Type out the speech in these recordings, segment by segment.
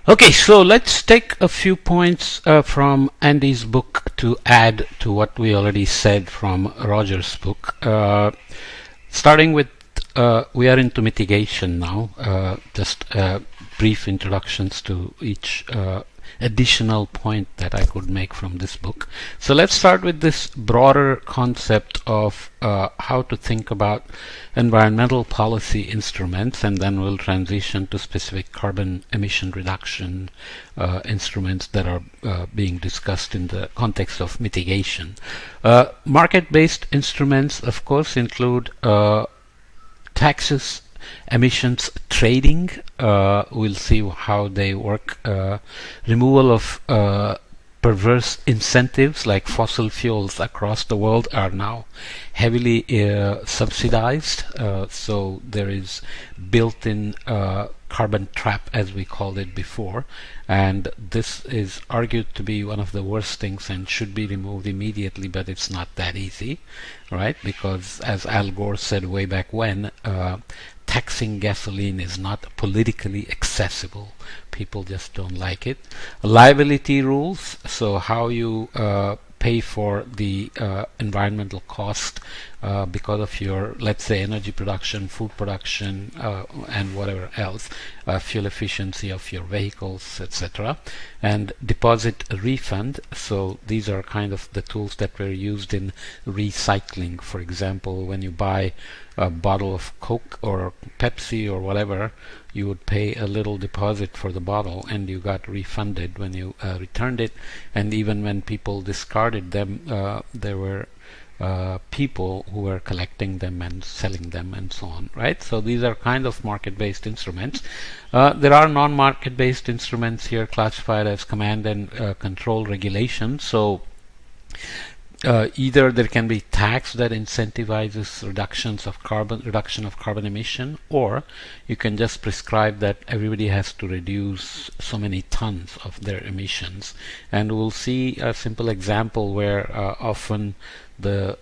Okay, so let's take a few points from Andy's book to add to what we already said from Roger's book. Starting with, we are into mitigation now, just brief introductions to each additional point that I could make from this book. So let's start with this broader concept of how to think about environmental policy instruments, and then we'll transition to specific carbon emission reduction instruments that are being discussed in the context of mitigation. Market-based instruments, of course, include taxes, emissions trading. We'll see how they work. Removal of perverse incentives like fossil fuels across the world are now heavily subsidized. So there is built-in carbon trap, as we called it before, and this is argued to be one of the worst things and should be removed immediately, but it's not that easy, right? Because as Al Gore said way back when, taxing gasoline is not politically accessible. People just don't like it. Liability rules, so how you pay for the environmental cost because of your, let's say, energy production, food production, and whatever else, fuel efficiency of your vehicles, etc. And deposit refund, so these are kind of the tools that were used in recycling. For example, when you buy a bottle of Coke or Pepsi or whatever, you would pay a little deposit for the bottle and you got refunded when you returned it. And even when people discarded them, there were people who were collecting them and selling them and so on, right? So these are kind of market-based instruments. There are non-market-based instruments here classified as command and control regulations. So either there can be tax that incentivizes reduction of carbon emission, or you can just prescribe that everybody has to reduce so many tons of their emissions. And we'll see a simple example where often the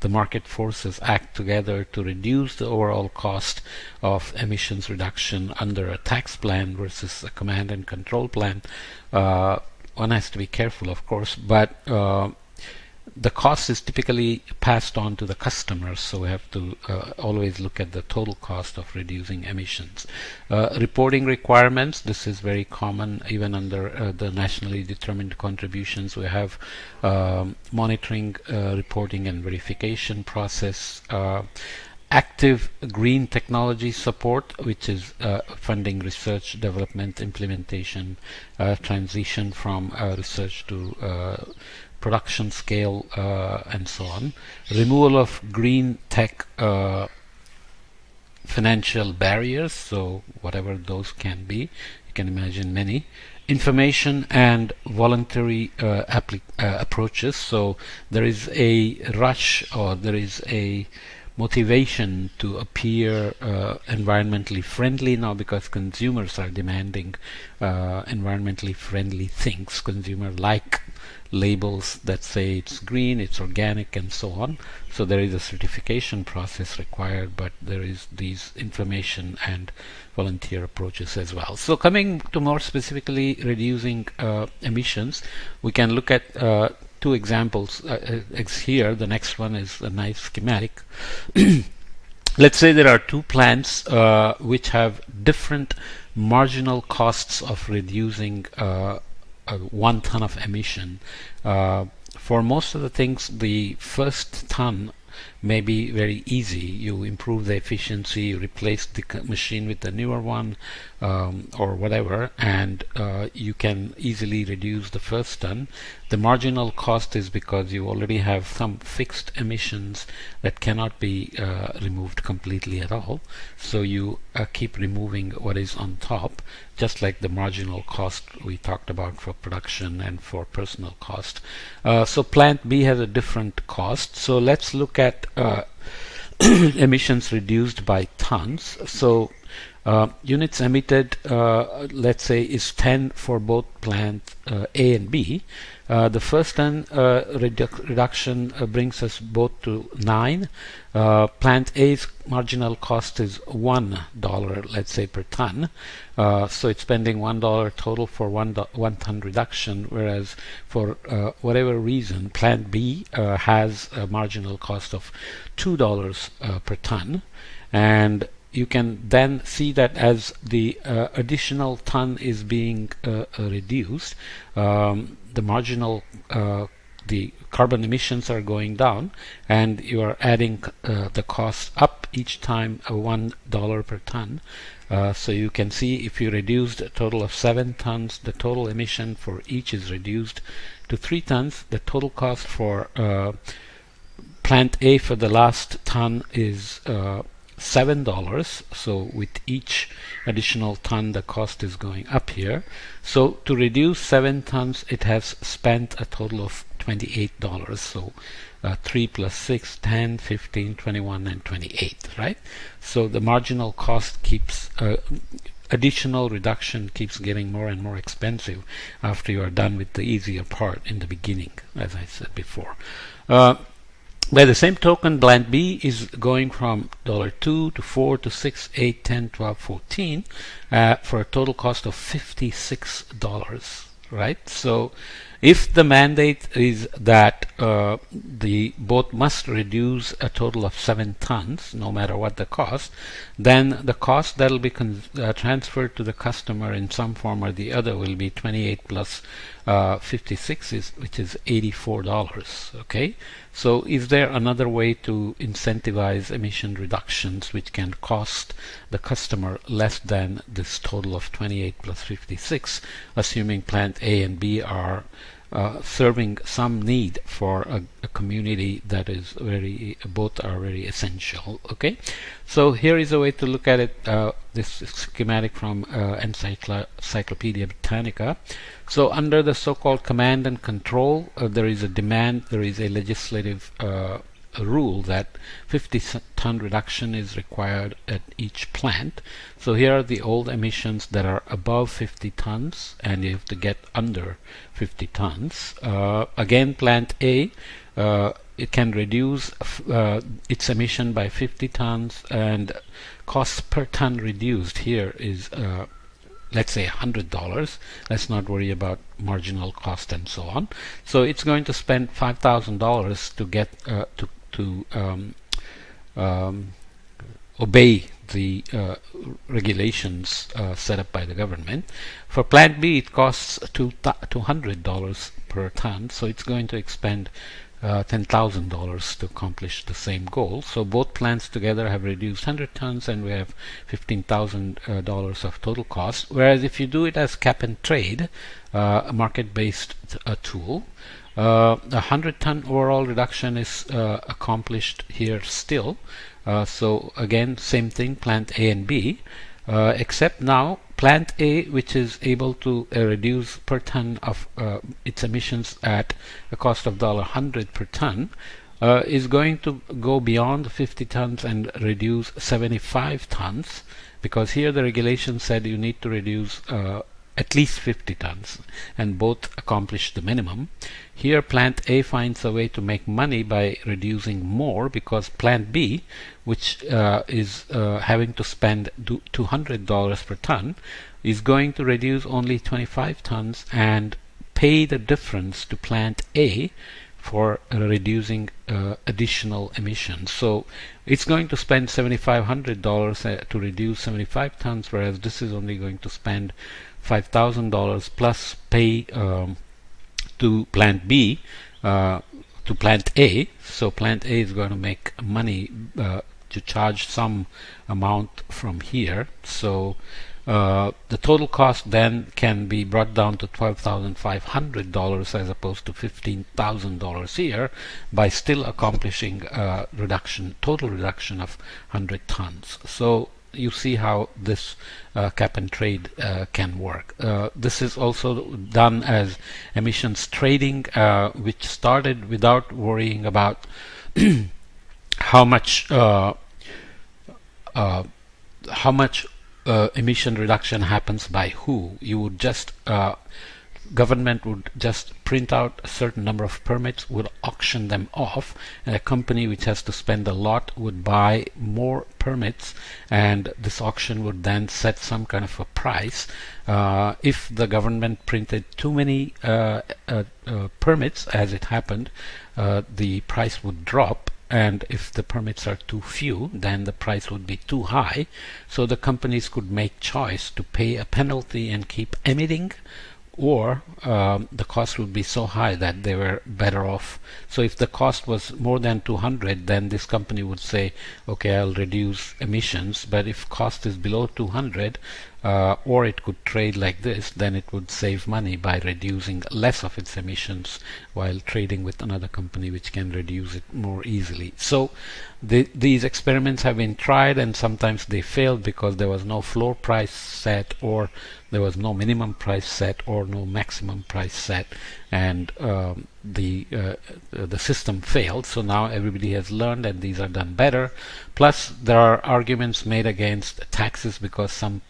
market forces act together to reduce the overall cost of emissions reduction under a tax plan versus a command and control plan. One has to be careful, of course, but the cost is typically passed on to the customers, so we have to always look at the total cost of reducing emissions. Reporting requirements, this is very common even under the nationally determined contributions. We have monitoring, reporting and verification process. Active green technology support, which is funding research, development, implementation, transition from research to production scale, and so on. Removal of green tech financial barriers, so whatever those can be, you can imagine many. Information and voluntary approaches, so there is a rush or there is a motivation to appear environmentally friendly now because consumers are demanding environmentally friendly things. Consumers like labels that say it's green, it's organic, and so on. So there is a certification process required, but there is these information and volunteer approaches as well. So coming to more specifically reducing emissions, we can look at two examples here. The next one is a nice schematic. Let's say there are two plants which have different marginal costs of reducing 1 ton of emission. For most of the things, the first ton may be very easy. You improve the efficiency, you replace the machine with a newer one, or whatever, and you can easily reduce the first ton. The marginal cost is because you already have some fixed emissions that cannot be removed completely at all. So you keep removing what is on top, just like the marginal cost we talked about for production and for personal cost. So plant B has a different cost. So let's look at emissions reduced by tons. So Units emitted, let's say, is 10 for both plant A and B. The first 10 reduction brings us both to 9. Plant A's marginal cost is $1, let's say, per ton. So it's spending $1 total for one ton reduction, whereas for whatever reason, plant B has a marginal cost of $2 per ton. And you can then see that as the additional ton is being reduced, the marginal the carbon emissions are going down, and you are adding the cost up each time $1 per ton. So you can see if you reduced a total of 7 tons, the total emission for each is reduced to 3 tons. The total cost for plant A for the last ton is $7. So with each additional ton, the cost is going up here. So to reduce 7 tons, it has spent a total of $28. So 3 plus 6, 10, 15, 21, and 28, right? So the marginal cost keeps additional reduction keeps getting more and more expensive after you are done with the easier part in the beginning, as I said before. By the same token, plant B is going from $2 to 4 to 6, 8, 10, 12, 14 for a total cost of $56, right? So if the mandate is that the boat must reduce a total of 7 tons, no matter what the cost, then the cost that will be transferred to the customer in some form or the other will be 28 plus 56, which is $84. Okay, so is there another way to incentivize emission reductions which can cost the customer less than this total of 28 plus 56, assuming plant A and B are serving some need for a community that is both are very essential. Okay, so here is a way to look at it. This schematic from Encyclopedia Britannica. So under the so-called command and control, there is a legislative rule that 50-ton reduction is required at each plant. So here are the old emissions that are above 50 tons, and you have to get under 50 tons. Again, plant A, it can reduce its emission by 50 tons, and cost per ton reduced here is let's say $100. Let's not worry about marginal cost and so on. So it's going to spend $5,000 to get to obey the regulations set up by the government. For plant B, it costs $200 per ton, so it's going to expend $10,000 to accomplish the same goal. So both plants together have reduced 100 tons, and we have $15,000 of total cost. Whereas if you do it as cap and trade, a market-based tool, a 100-ton overall reduction is accomplished here still. So again, same thing, plant A and B, except now plant A, which is able to reduce per ton of its emissions at a cost of $100 per ton, is going to go beyond 50 tons and reduce 75 tons, because here the regulation said you need to reduce at least 50 tons, and both accomplish the minimum. Here plant A finds a way to make money by reducing more, because plant B, which is having to spend $200 per ton, is going to reduce only 25 tons and pay the difference to plant A for reducing additional emissions. So it's going to spend $7,500 to reduce 75 tons, whereas this is only going to spend $5,000 plus pay to plant B to plant A. So plant A is going to make money to charge some amount from here. So the total cost then can be brought down to $12,500 as opposed to $15,000 here, by still accomplishing total reduction of 100 tons. So you see how this cap and trade can work. This is also done as emissions trading, which started without worrying about how much emission reduction happens by who? You would just government would just print out a certain number of permits, would auction them off, and a company which has to spend a lot would buy more permits, and this auction would then set some kind of a price. If the government printed too many permits, as it happened, the price would drop, and if the permits are too few, then the price would be too high. So the companies could make choice to pay a penalty and keep emitting, or the cost would be so high that they were better off. So if the cost was more than 200, then this company would say, okay, I'll reduce emissions. But if cost is below 200, or it could trade like this, then it would save money by reducing less of its emissions while trading with another company which can reduce it more easily. So these experiments have been tried, and sometimes they failed because there was no floor price set, or there was no minimum price set, or no maximum price set, and the system failed. So now everybody has learned that these are done better. Plus there are arguments made against taxes because some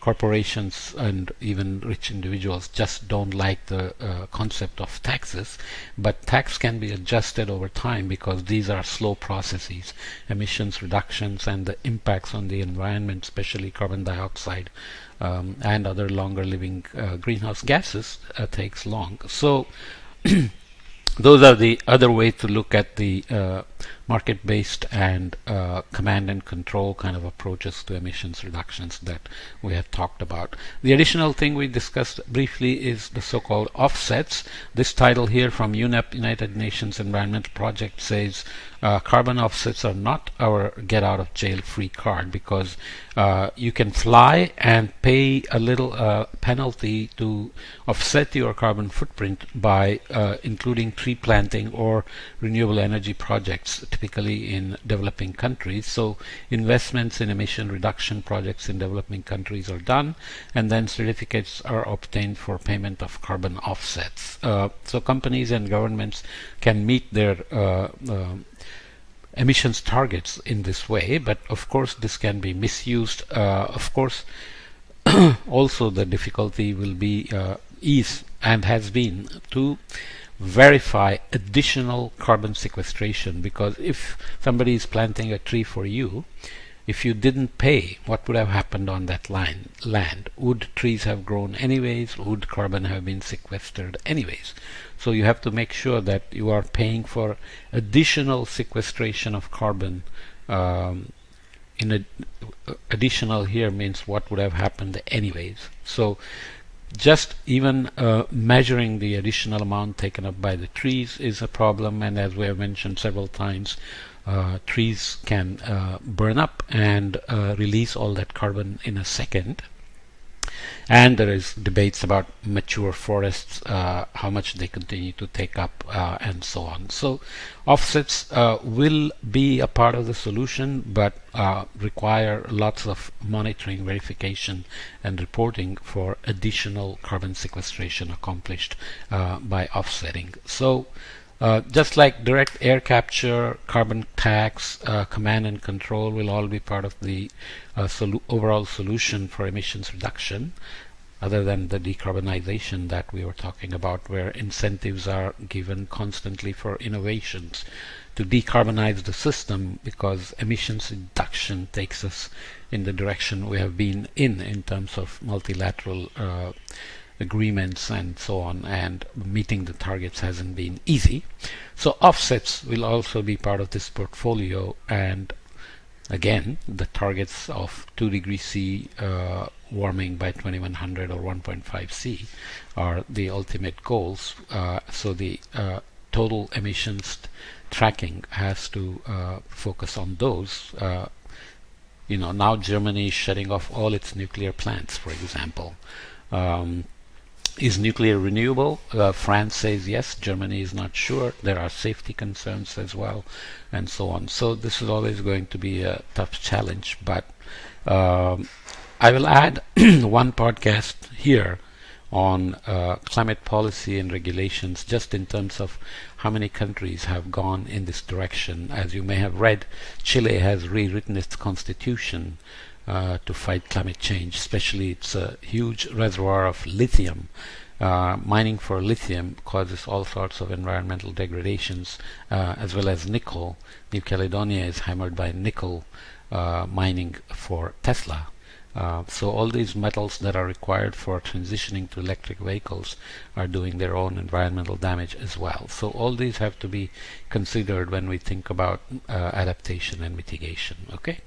corporations and even rich individuals just don't like the concept of taxes, but tax can be adjusted over time because these are slow processes. Emissions reductions and the impacts on the environment, especially carbon dioxide and other longer living greenhouse gases, takes long. So those are the other way to look at the market-based and command and control kind of approaches to emissions reductions that we have talked about. The additional thing we discussed briefly is the so-called offsets. This title here from UNEP, United Nations Environmental Project, says carbon offsets are not our get-out-of-jail-free card, because you can fly and pay a little penalty to offset your carbon footprint by including tree planting or renewable energy projects, typically in developing countries. So investments in emission reduction projects in developing countries are done, and then certificates are obtained for payment of carbon offsets. So companies and governments can meet their emissions targets in this way, but of course this can be misused. Of course also the difficulty will be is and has been to verify additional carbon sequestration, because if somebody is planting a tree for you, if you didn't pay, what would have happened on that land? Would trees have grown anyways? Would carbon have been sequestered anyways? So you have to make sure that you are paying for additional sequestration of carbon. Additional here means what would have happened anyways. So just even measuring the additional amount taken up by the trees is a problem, and as we have mentioned several times, trees can burn up and release all that carbon in a second. And there is debates about mature forests, how much they continue to take up, and so on. So offsets will be a part of the solution, but require lots of monitoring, verification, and reporting for additional carbon sequestration accomplished by offsetting. So just like direct air capture, carbon tax, command and control will all be part of the overall solution for emissions reduction, other than the decarbonization that we were talking about, where incentives are given constantly for innovations to decarbonize the system, because emissions reduction takes us in the direction we have been in terms of multilateral agreements and so on, and meeting the targets hasn't been easy. So offsets will also be part of this portfolio, and again the targets of 2 degrees C warming by 2100 or 1.5 C are the ultimate goals. So the total emissions tracking has to focus on those. Now Germany is shutting off all its nuclear plants, for example. Is nuclear renewable? France says yes. Germany is not sure. There are safety concerns as well, and so on. So this is always going to be a tough challenge, but I will add one podcast here on climate policy and regulations, just in terms of how many countries have gone in this direction. As you may have read, Chile has rewritten its constitution to fight climate change. Especially, it's a huge reservoir of lithium. Mining for lithium causes all sorts of environmental degradations, as well as nickel. New Caledonia is hammered by nickel mining for Tesla. So all these metals that are required for transitioning to electric vehicles are doing their own environmental damage as well. So all these have to be considered when we think about adaptation and mitigation. Okay.